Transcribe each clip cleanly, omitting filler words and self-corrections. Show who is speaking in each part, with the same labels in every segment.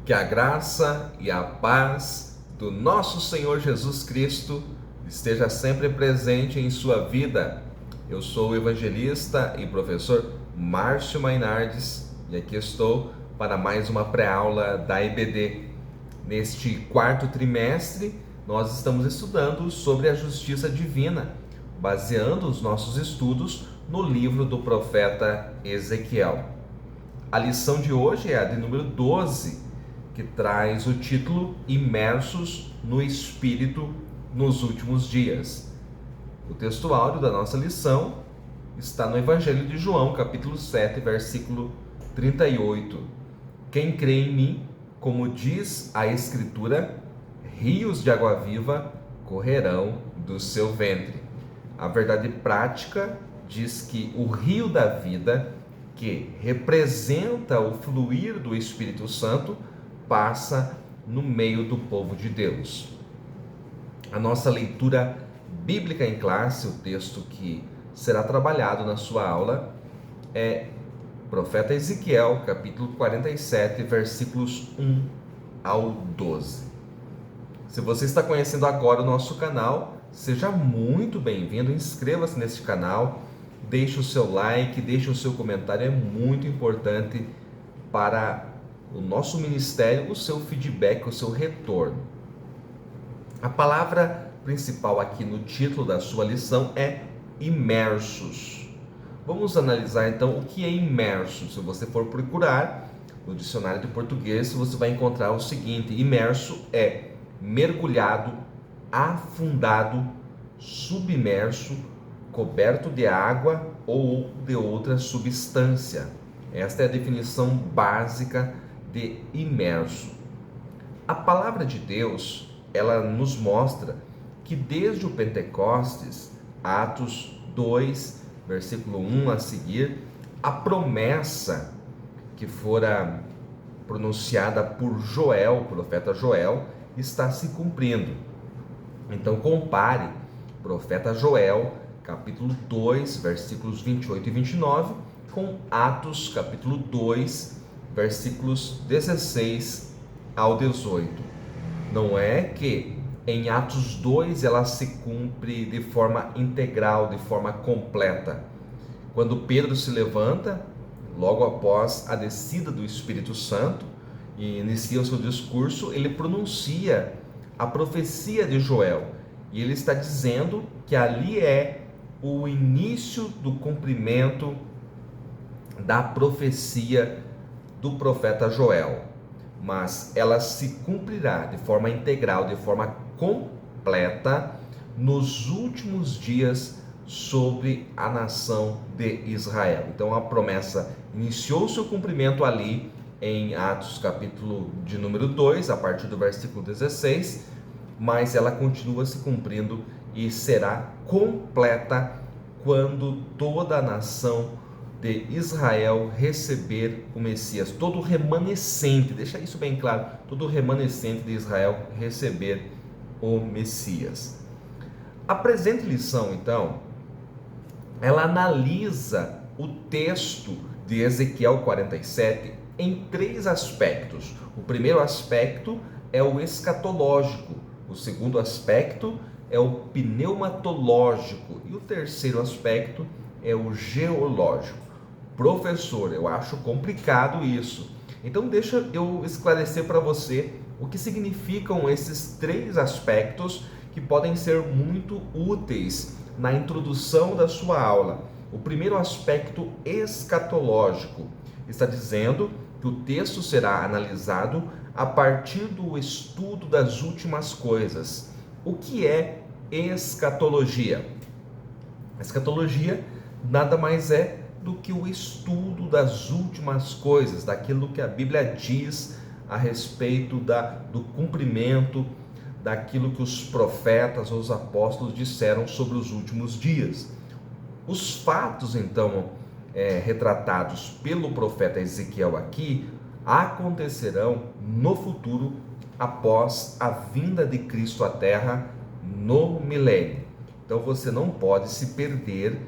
Speaker 1: Que a graça e a paz do nosso Senhor Jesus Cristo esteja sempre presente em sua vida. Eu sou o evangelista e professor Márcio Mainardes e aqui estou para mais uma pré-aula da EBD. Neste quarto trimestre, nós estamos estudando sobre a justiça divina, baseando os nossos estudos no livro do profeta Ezequiel. A lição de hoje é a de número 12, que traz o título Imersos no Espírito nos Últimos Dias. O texto áudio da nossa lição está no Evangelho de João, capítulo 7, versículo 38. Quem crê em mim, como diz a Escritura, rios de água viva correrão do seu ventre. A verdade prática diz que o rio da vida, que representa o fluir do Espírito Santo, passa no meio do povo de Deus. A nossa leitura bíblica em classe, o texto que será trabalhado na sua aula, é Profeta Ezequiel, capítulo 47, versículos 1 ao 12. Se você está conhecendo agora o nosso canal, seja muito bem-vindo, inscreva-se neste canal, deixe o seu like, deixe o seu comentário, é muito importante para o nosso ministério, o seu feedback, o seu retorno. A palavra principal aqui no título da sua lição é imersos. Vamos analisar então o que é imerso. Se você for procurar no dicionário de português, você vai encontrar o seguinte: imerso é mergulhado, afundado, submerso, coberto de água ou de outra substância. Esta é a definição básica de imerso. A palavra de Deus, ela nos mostra que desde o Pentecostes, Atos 2, versículo 1 a seguir, a promessa que fora pronunciada por Joel, o profeta Joel, está se cumprindo. Então compare profeta Joel, capítulo 2, versículos 28 e 29, com Atos, capítulo 2, versículos 16 ao 18. Não é que em Atos 2 ela se cumpre de forma integral, de forma completa. Quando Pedro se levanta, logo após a descida do Espírito Santo, e inicia o seu discurso, ele pronuncia a profecia de Joel. E ele está dizendo que ali é o início do cumprimento da profecia do profeta Joel, mas ela se cumprirá de forma integral, de forma completa, nos últimos dias sobre a nação de Israel. Então a promessa iniciou seu cumprimento ali em Atos capítulo de número 2, a partir do versículo 16, mas ela continua se cumprindo e será completa quando toda a nação de Israel receber o Messias, todo o remanescente, deixa isso bem claro, todo o remanescente de Israel receber o Messias. A presente lição, então, ela analisa o texto de Ezequiel 47 em três aspectos. O primeiro aspecto é o escatológico, o segundo aspecto é o pneumatológico e o terceiro aspecto é o geológico. Professor, eu acho complicado isso. Então deixa eu esclarecer para você o que significam esses três aspectos que podem ser muito úteis na introdução da sua aula. O primeiro aspecto escatológico está dizendo que o texto será analisado a partir do estudo das últimas coisas. O que é escatologia? A escatologia nada mais é do que o estudo das últimas coisas, daquilo que a Bíblia diz a respeito do cumprimento daquilo que os profetas ou os apóstolos disseram sobre os últimos dias. Os fatos, então, retratados pelo profeta Ezequiel aqui, acontecerão no futuro, após a vinda de Cristo à Terra no milênio. Então você não pode se perder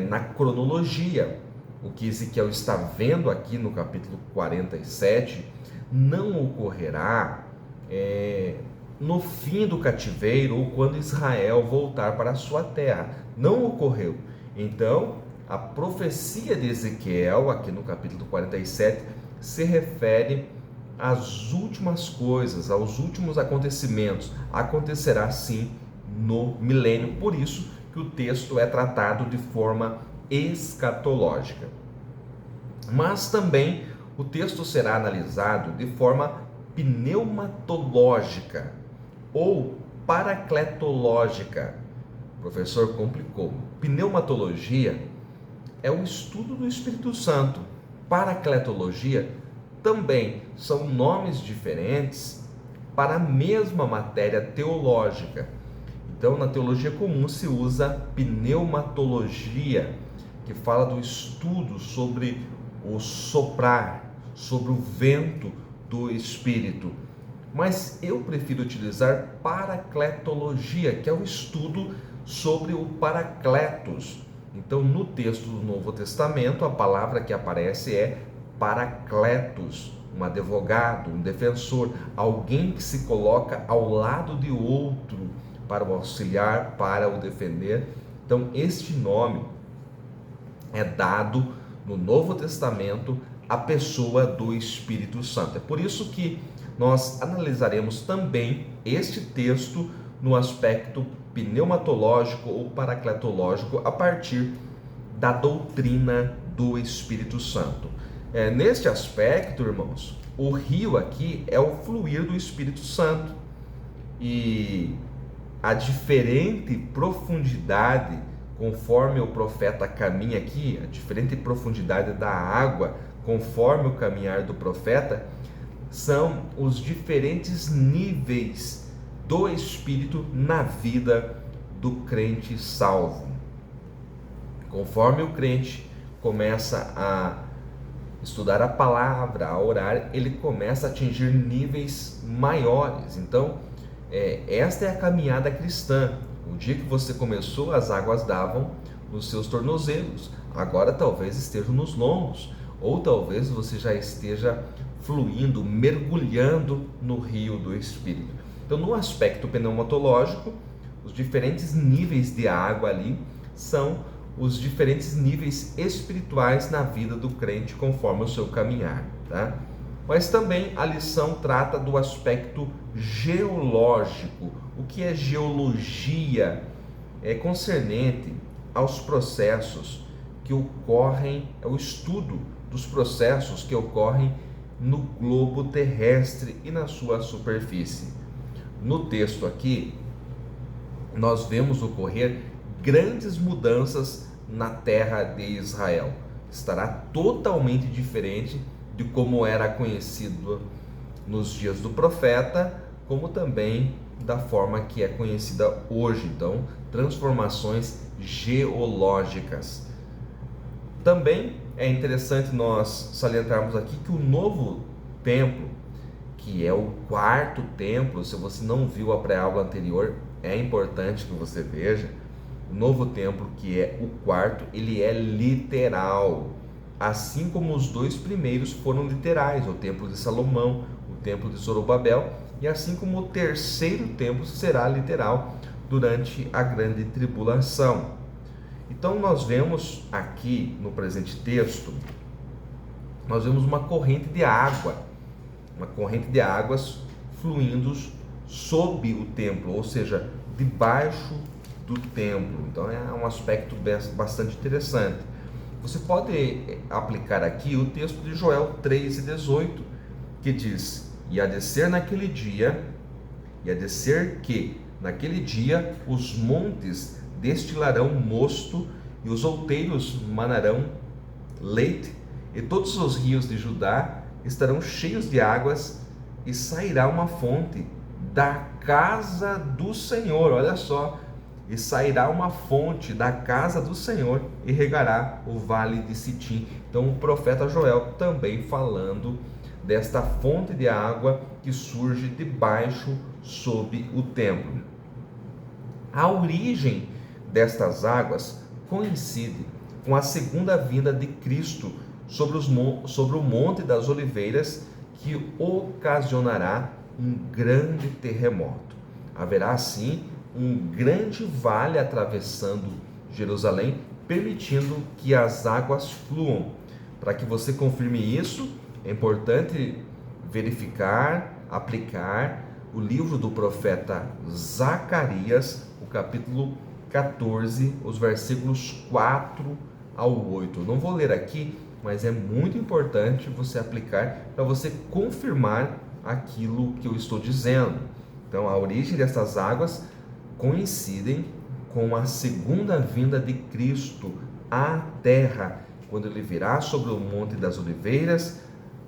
Speaker 1: na cronologia. O que Ezequiel está vendo aqui no capítulo 47 não ocorrerá no fim do cativeiro ou quando Israel voltar para a sua terra. Não ocorreu. Então, a profecia de Ezequiel, aqui no capítulo 47, se refere às últimas coisas, aos últimos acontecimentos. Acontecerá sim no milênio, por isso que o texto é tratado de forma escatológica. Mas também o texto será analisado de forma pneumatológica ou paracletológica. O professor complicou. Pneumatologia é o estudo do Espírito Santo. Paracletologia também são nomes diferentes para a mesma matéria teológica. Então, na teologia comum se usa pneumatologia, que fala do estudo sobre o soprar, sobre o vento do Espírito. Mas eu prefiro utilizar paracletologia, que é o estudo sobre o Paracletos. Então, no texto do Novo Testamento, a palavra que aparece é Paracletos, um advogado, um defensor, alguém que se coloca ao lado de outro para o auxiliar, para o defender. Então, este nome é dado no Novo Testamento à pessoa do Espírito Santo. É por isso que nós analisaremos também este texto no aspecto pneumatológico ou paracletológico a partir da doutrina do Espírito Santo. Neste aspecto, irmãos, o rio aqui é o fluir do Espírito Santo e a diferente profundidade, conforme o profeta caminha aqui, a diferente profundidade da água, conforme o caminhar do profeta, são os diferentes níveis do Espírito na vida do crente salvo. Conforme o crente começa a estudar a palavra, a orar, ele começa a atingir níveis maiores. Então, esta é a caminhada cristã. O dia que você começou, as águas davam nos seus tornozelos. Agora talvez estejam nos lombos, ou talvez você já esteja fluindo, mergulhando no rio do Espírito. Então, no aspecto pneumatológico, os diferentes níveis de água ali são os diferentes níveis espirituais na vida do crente conforme o seu caminhar, tá? Mas também a lição trata do aspecto geológico. O que é geologia? É concernente aos processos que ocorrem, é o estudo dos processos que ocorrem no globo terrestre e na sua superfície. No texto aqui, nós vemos ocorrer grandes mudanças na terra de Israel. Estará totalmente diferente de como era conhecido nos dias do profeta, como também da forma que é conhecida hoje. Então, transformações geológicas. Também é interessante nós salientarmos aqui que o novo templo, que é o quarto templo, se você não viu a pré-aula anterior, é importante que você veja. O novo templo, que é o quarto, ele é literal, assim como os dois primeiros foram literais, o templo de Salomão, o templo de Zorobabel, e assim como o terceiro templo será literal durante a grande tribulação. Então nós vemos aqui no presente texto, nós vemos uma corrente de águas fluindo sob o templo, ou seja, debaixo do templo. Então é um aspecto bastante interessante. Você pode aplicar aqui o texto de Joel 3:18, que diz: e a descer que naquele dia os montes destilarão mosto e os outeiros manarão leite, e todos os rios de Judá estarão cheios de águas, e sairá uma fonte da casa do Senhor. Olha só, e sairá uma fonte da casa do Senhor e regará o vale de Sitim. Então o profeta Joel também falando desta fonte de água que surge debaixo sob o templo. A origem destas águas coincide com a segunda vinda de Cristo sobre o Monte das Oliveiras, que ocasionará um grande terremoto. Haverá assim um grande vale atravessando Jerusalém, permitindo que as águas fluam. Para que você confirme isso, é importante verificar, aplicar o livro do profeta Zacarias, o capítulo 14, os versículos 4 ao 8. Eu não vou ler aqui, mas é muito importante você aplicar para você confirmar aquilo que eu estou dizendo. Então, a origem dessas águas coincidem com a segunda vinda de Cristo à terra, quando ele virá sobre o Monte das Oliveiras,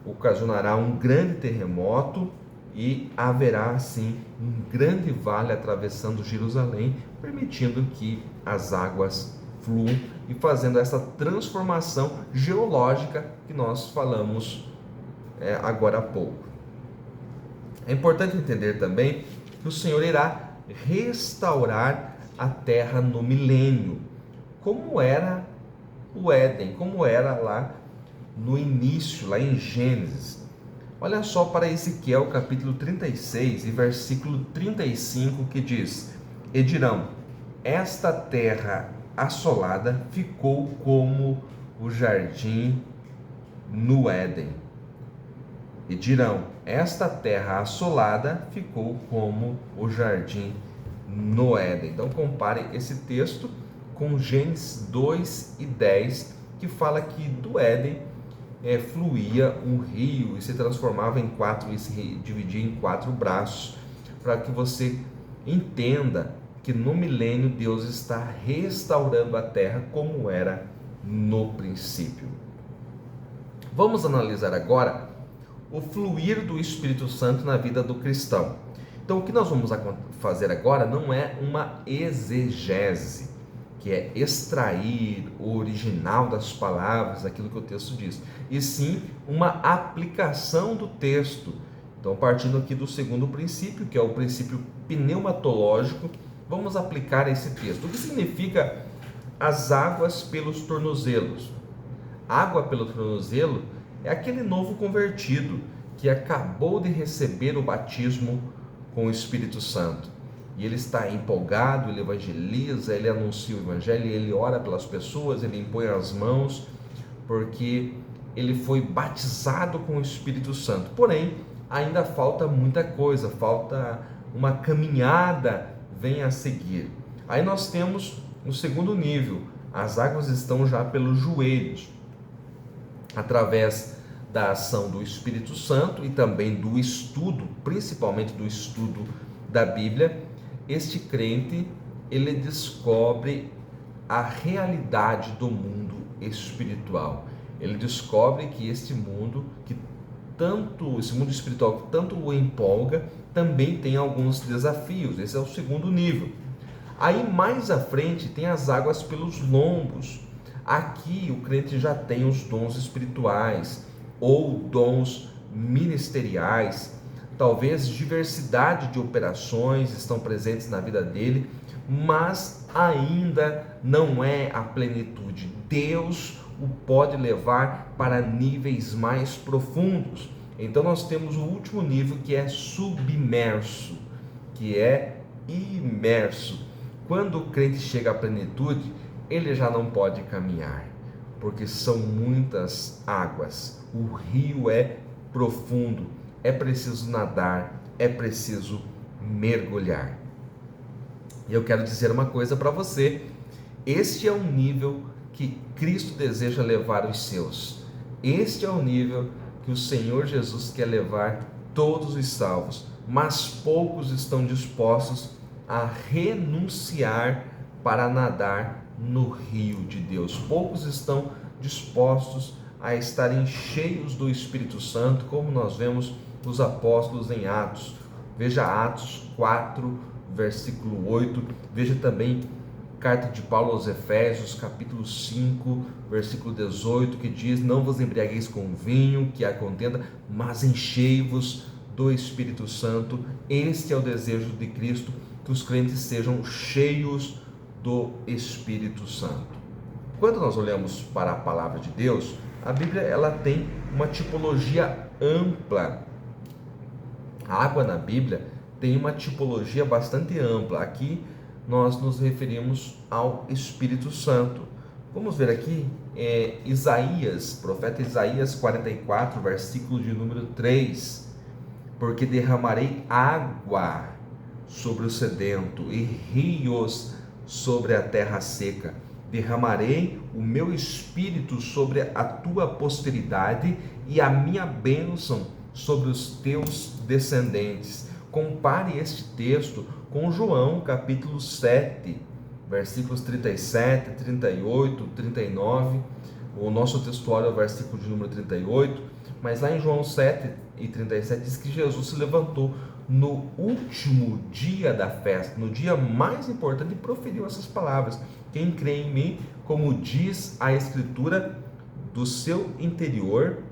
Speaker 1: ocasionará um grande terremoto e haverá assim um grande vale atravessando Jerusalém, permitindo que as águas fluam e fazendo essa transformação geológica que nós falamos agora há pouco. É importante entender também que o Senhor irá restaurar a terra no milênio, como era o Éden, como era lá no início, lá em Gênesis. Olha só para Ezequiel capítulo 36 e versículo 35, que diz: E dirão, esta terra assolada ficou como o jardim no Éden. E dirão, esta terra assolada ficou como o jardim no Éden. Então compare esse texto com Gênesis 2 e 10, que fala que do Éden fluía um rio e se transformava em quatro, e se dividia em quatro braços, para que você entenda que no milênio Deus está restaurando a terra como era no princípio. Vamos analisar agora o fluir do Espírito Santo na vida do cristão. Então, o que nós vamos fazer agora não é uma exegese, que é extrair o original das palavras, aquilo que o texto diz, e sim uma aplicação do texto. Então, partindo aqui do segundo princípio, que é o princípio pneumatológico, vamos aplicar esse texto. O que significa as águas pelos tornozelos? Água pelo tornozelo é aquele novo convertido que acabou de receber o batismo com o Espírito Santo. E ele está empolgado, ele evangeliza, ele anuncia o evangelho, ele ora pelas pessoas, ele impõe as mãos, porque ele foi batizado com o Espírito Santo. Porém, ainda falta muita coisa, falta uma caminhada vem a seguir. Aí nós temos o segundo nível, as águas estão já pelos joelhos, através da ação do Espírito Santo e também do estudo, principalmente do estudo da Bíblia. Este crente, ele descobre a realidade do mundo espiritual. Ele descobre que esse mundo espiritual que tanto o empolga, também tem alguns desafios. Esse é o segundo nível. Aí mais à frente tem as águas pelos lombos. Aqui o crente já tem os dons espirituais ou dons ministeriais. Talvez diversidade de operações estão presentes na vida dele, mas ainda não é a plenitude. Deus o pode levar para níveis mais profundos. Então nós temos o último nível, que é submerso, que é imerso. Quando o crente chega à plenitude, ele já não pode caminhar, porque são muitas águas. O rio é profundo. É preciso nadar, é preciso mergulhar. E eu quero dizer uma coisa para você: este é o nível que Cristo deseja levar os seus. Este é o nível que o Senhor Jesus quer levar todos os salvos, mas poucos estão dispostos a renunciar para nadar no rio de Deus. Poucos estão dispostos a estarem cheios do Espírito Santo, como nós vemos os apóstolos em Atos. Veja Atos 4, versículo 8. Veja também carta de Paulo aos Efésios, capítulo 5, versículo 18, que diz: não vos embriagueis com vinho, que há contenda, mas enchei-vos do Espírito Santo. Este é o desejo de Cristo, que os crentes sejam cheios do Espírito Santo. Quando nós olhamos para a palavra de Deus, a Bíblia ela tem uma tipologia ampla. A água na Bíblia tem uma tipologia bastante ampla. Aqui nós nos referimos ao Espírito Santo. Vamos ver aqui Isaías, profeta Isaías 44, versículo de número 3. Porque derramarei água sobre o sedento e rios sobre a terra seca. Derramarei o meu espírito sobre a tua posteridade e a minha bênção sobre os teus descendentes. Compare este texto com João capítulo 7, versículos 37, 38, 39. O nosso textuário é o versículo de número 38, mas lá em João 7 e 37 diz que Jesus se levantou no último dia da festa, no dia mais importante, e proferiu essas palavras: quem crê em mim, como diz a Escritura, do seu interior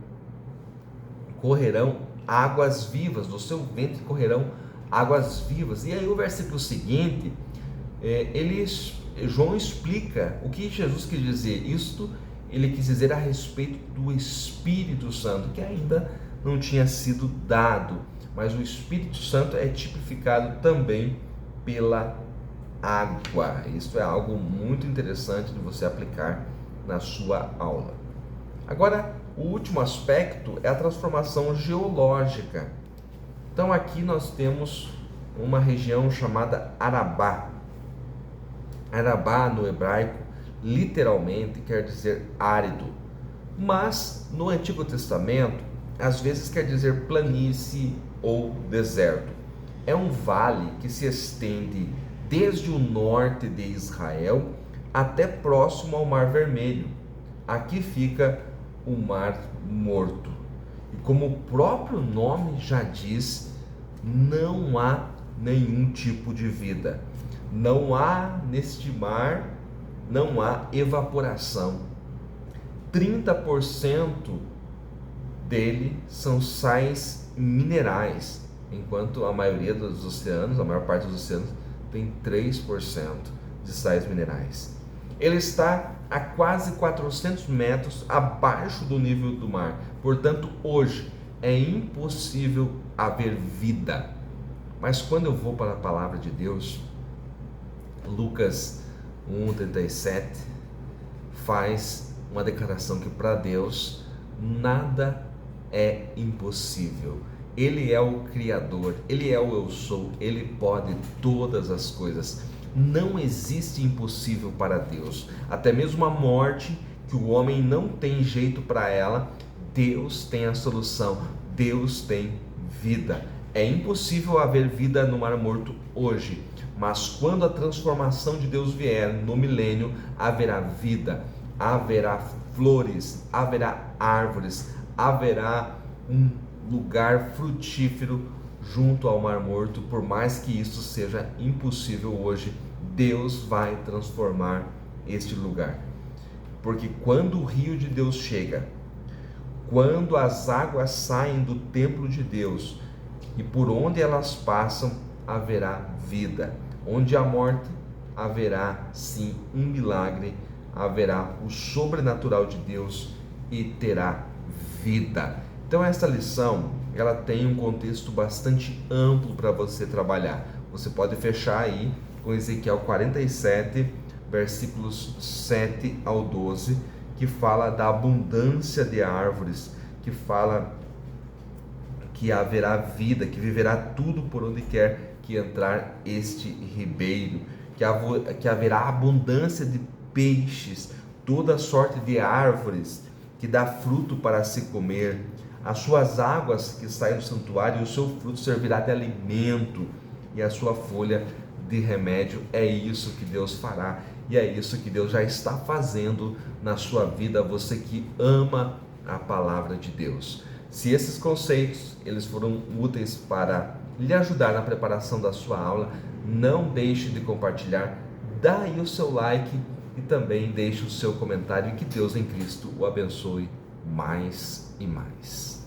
Speaker 1: correrão águas vivas, do seu ventre correrão águas vivas. E aí o versículo seguinte, João explica o que Jesus quis dizer. Isto ele quis dizer a respeito do Espírito Santo, que ainda não tinha sido dado, mas o Espírito Santo é tipificado também pela água. Isso é algo muito interessante de você aplicar na sua aula. Agora, o último aspecto é a transformação geológica. Então aqui nós temos uma região chamada Arabá. Arabá no hebraico literalmente quer dizer árido, mas no Antigo Testamento às vezes quer dizer planície ou deserto. É um vale que se estende desde o norte de Israel até próximo ao Mar Vermelho. Aqui fica o Mar Morto. E como o próprio nome já diz, não há nenhum tipo de vida. Não há neste mar, não há evaporação. 30% dele são sais minerais, enquanto a maioria dos oceanos, a maior parte dos oceanos, tem 3% de sais minerais. Ele está a quase 400 metros abaixo do nível do mar. Portanto, hoje é impossível haver vida. Mas quando eu vou para a palavra de Deus, Lucas 1:37 faz uma declaração que para Deus nada é impossível. Ele é o Criador, Ele é o eu sou, Ele pode todas as coisas. Não existe impossível para Deus. Até mesmo a morte, que o homem não tem jeito para ela, Deus tem a solução. Deus tem vida. É impossível haver vida no Mar Morto hoje, mas quando a transformação de Deus vier no milênio, haverá vida, haverá flores, haverá árvores, haverá um lugar frutífero junto ao Mar Morto. Por mais que isso seja impossível hoje, Deus vai transformar este lugar. Porque quando o rio de Deus chega, quando as águas saem do templo de Deus e por onde elas passam, haverá vida. Onde há morte, haverá sim um milagre, haverá o sobrenatural de Deus e terá vida. Então esta lição, ela tem um contexto bastante amplo para você trabalhar. Você pode fechar aí com Ezequiel 47, versículos 7 ao 12, que fala da abundância de árvores, que fala que haverá vida, que viverá tudo por onde quer que entrar este ribeiro, que haverá abundância de peixes, toda sorte de árvores que dá fruto para se comer, as suas águas que saem do santuário, e o seu fruto servirá de alimento, e a sua folha de remédio. É isso que Deus fará, e é isso que Deus já está fazendo na sua vida, você que ama a palavra de Deus. Se esses conceitos eles foram úteis para lhe ajudar na preparação da sua aula, não deixe de compartilhar, dá aí o seu like e também deixe o seu comentário, e que Deus em Cristo o abençoe mais e mais.